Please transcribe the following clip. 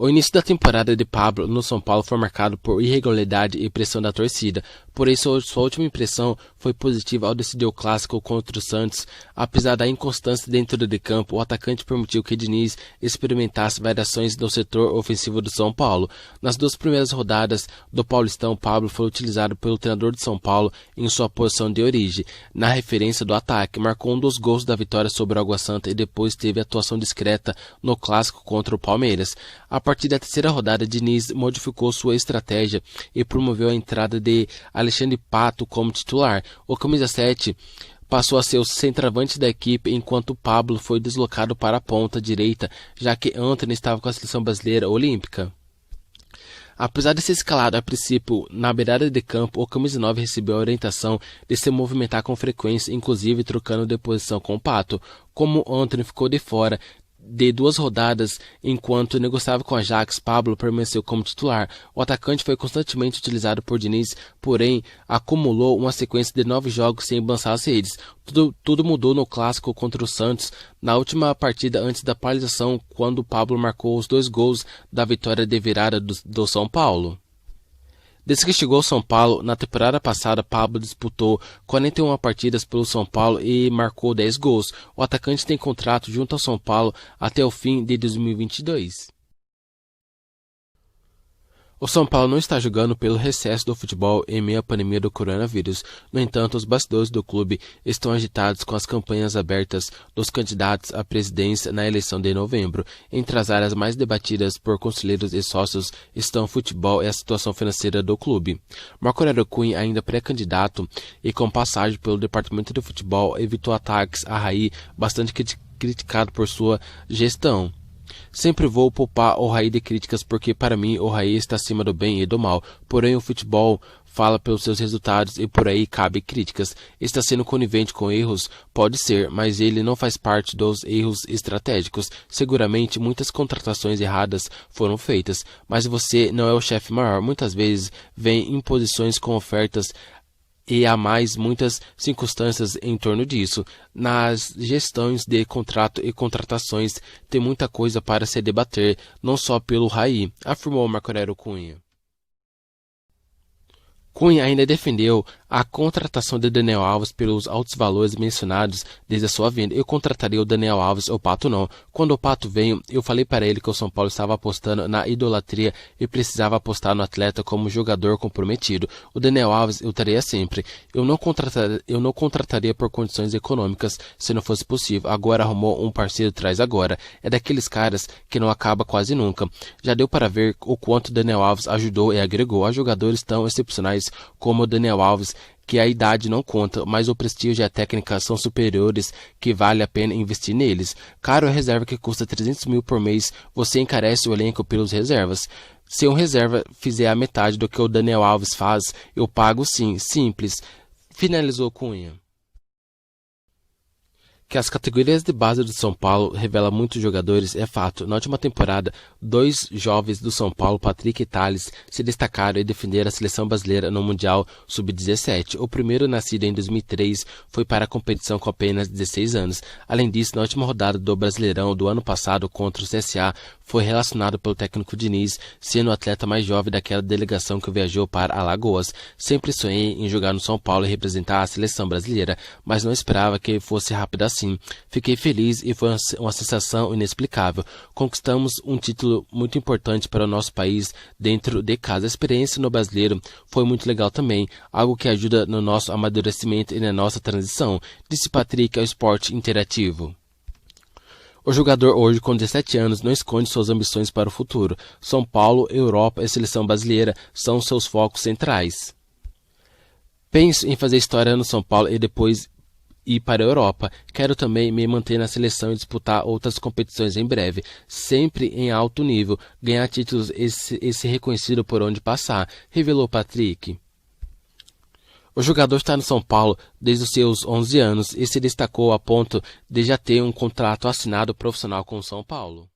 O início da temporada de Pablo no São Paulo foi marcado por irregularidade e pressão da torcida, porém sua última impressão foi positiva ao decidir o clássico contra o Santos. Apesar da inconstância dentro de campo, o atacante permitiu que Diniz experimentasse variações no setor ofensivo do São Paulo. Nas duas primeiras rodadas do Paulistão, Pablo foi utilizado pelo treinador de São Paulo em sua posição de origem. Na referência do ataque, marcou um dos gols da vitória sobre o Água Santa e depois teve atuação discreta no clássico contra o Palmeiras. A partir da terceira rodada, Diniz modificou sua estratégia e promoveu a entrada de Alexandre Pato como titular. O camisa 7 passou a ser o centroavante da equipe, enquanto Pablo foi deslocado para a ponta direita, já que Antony estava com a seleção brasileira olímpica. Apesar de ser escalado a princípio na beirada de campo, o camisa 9 recebeu a orientação de se movimentar com frequência, inclusive trocando de posição com o Pato. Como Antony ficou de fora de duas rodadas enquanto negociava com a Ajax, Pablo permaneceu como titular. O atacante foi constantemente utilizado por Diniz, porém acumulou uma sequência de 9 jogos sem balançar as redes. Tudo mudou no clássico contra o Santos, na última partida antes da paralisação, quando Pablo marcou os 2 gols da vitória de virada do São Paulo. Desde que chegou ao São Paulo, na temporada passada, Pablo disputou 41 partidas pelo São Paulo e marcou 10 gols. O atacante tem contrato junto ao São Paulo até o fim de 2022. O São Paulo não está jogando pelo recesso do futebol em meio à pandemia do coronavírus. No entanto, os bastidores do clube estão agitados com as campanhas abertas dos candidatos à presidência na eleição de novembro. Entre as áreas mais debatidas por conselheiros e sócios estão o futebol e a situação financeira do clube. Marco Aurélio Cunha, ainda pré-candidato e com passagem pelo departamento de futebol, evitou ataques a Raí, bastante criticado por sua gestão. Sempre vou poupar o Raí de críticas porque para mim o Raí está acima do bem e do mal, porém o futebol fala pelos seus resultados e por aí cabe críticas. Está sendo conivente com erros? Pode ser, mas ele não faz parte dos erros estratégicos. Seguramente muitas contratações erradas foram feitas, mas você não é o chefe maior. Muitas vezes vem imposições com ofertas e há mais muitas circunstâncias em torno disso. Nas gestões de contrato e contratações tem muita coisa para se debater, não só pelo Raí, afirmou Marco Aurélio Cunha. Cunha ainda defendeu a contratação de Daniel Alves pelos altos valores mencionados desde a sua venda. Eu contrataria o Daniel Alves, o Pato não. Quando o Pato veio, eu falei para ele que o São Paulo estava apostando na idolatria e precisava apostar no atleta como jogador comprometido. O Daniel Alves eu traria sempre. Eu não contrataria por condições econômicas se não fosse possível. Agora arrumou um parceiro, traz agora. É daqueles caras que não acaba quase nunca. Já deu para ver o quanto o Daniel Alves ajudou e agregou a jogadores tão excepcionais como o Daniel Alves, que a idade não conta, mas o prestígio e a técnica são superiores, que vale a pena investir neles. Caro é reserva que custa 300 mil por mês, você encarece o elenco pelos reservas. Se um reserva fizer a metade do que o Daniel Alves faz, eu pago sim, simples, finalizou Cunha. Que as categorias de base do São Paulo revelam muitos jogadores é fato. Na última temporada, 2 jovens do São Paulo, Patrick e Thales, se destacaram e defenderam a seleção brasileira no Mundial Sub-17. O primeiro, nascido em 2003, foi para a competição com apenas 16 anos. Além disso, na última rodada do Brasileirão do ano passado contra o CSA, foi relacionado pelo técnico Diniz, sendo o atleta mais jovem daquela delegação que viajou para Alagoas. Sempre sonhei em jogar no São Paulo e representar a seleção brasileira, mas não esperava que fosse rápido assim. Fiquei feliz e foi uma sensação inexplicável. Conquistamos um título muito importante para o nosso país dentro de casa. A experiência no brasileiro foi muito legal também, algo que ajuda no nosso amadurecimento e na nossa transição, disse Patrick ao Esporte Interativo. O jogador hoje com 17 anos não esconde suas ambições para o futuro. São Paulo, Europa e seleção brasileira são seus focos centrais. Penso em fazer história no São Paulo e depois ir para a Europa. Quero também me manter na seleção e disputar outras competições em breve, sempre em alto nível, ganhar títulos e ser reconhecido por onde passar, revelou Patrick. O jogador está no São Paulo desde os seus 11 anos e se destacou a ponto de já ter um contrato assinado profissional com o São Paulo.